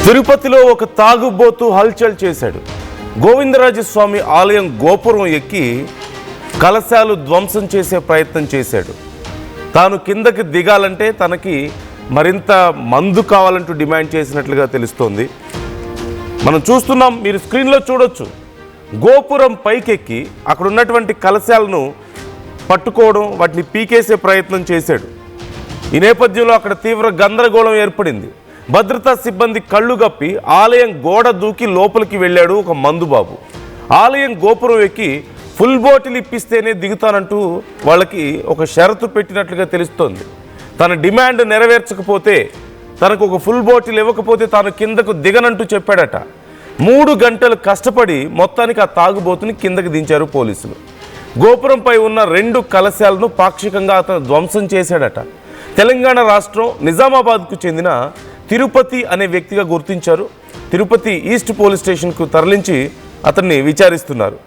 తిరుపతిలో ఒక తాగుబోతు హల్చల్ చేశాడు. గోవిందరాజస్వామి ఆలయం గోపురం ఎక్కి కలశాలు ధ్వంసం చేసే ప్రయత్నం చేశాడు. తాను కిందకి దిగాలంటే తనకి మరింత మందు కావాలంటూ డిమాండ్ చేసినట్లుగా తెలుస్తోంది. మనం చూస్తున్నాం, మీరు స్క్రీన్లో చూడొచ్చు. గోపురం పైకెక్కి అక్కడ ఉన్నటువంటి కలశాలను పట్టుకోవడం, వాటిని పీకేసే ప్రయత్నం చేశాడు. ఈ నేపథ్యంలో అక్కడ తీవ్ర గందరగోళం ఏర్పడింది. భద్రతా సిబ్బంది కళ్ళు గప్పి ఆలయం గోడ దూకి లోపలికి వెళ్ళాడు ఒక మందుబాబు. ఆలయం గోపురం ఎక్కి ఫుల్ బాటిల్ ఇప్పిస్తేనే దిగుతానంటూ వాళ్ళకి ఒక షరతు పెట్టినట్లుగా తెలుస్తోంది. తన డిమాండ్ నెరవేర్చకపోతే, తనకు ఒక ఫుల్ బాటిల్ ఇవ్వకపోతే తాను కిందకు దిగనంటూ చెప్పాడట. 3 గంటలు కష్టపడి మొత్తానికి ఆ తాగుబోతుని కిందకి దించారు పోలీసులు. గోపురంపై ఉన్న 2 కలశాలను పాక్షికంగా అతను ధ్వంసం చేశాడట. తెలంగాణ రాష్ట్రం నిజామాబాద్కు చెందిన తిరుపతి అనే వ్యక్తిగా గుర్తించారు. తిరుపతి ఈస్ట్ పోలీస్ స్టేషన్కు తరలించి అతన్ని విచారిస్తున్నారు.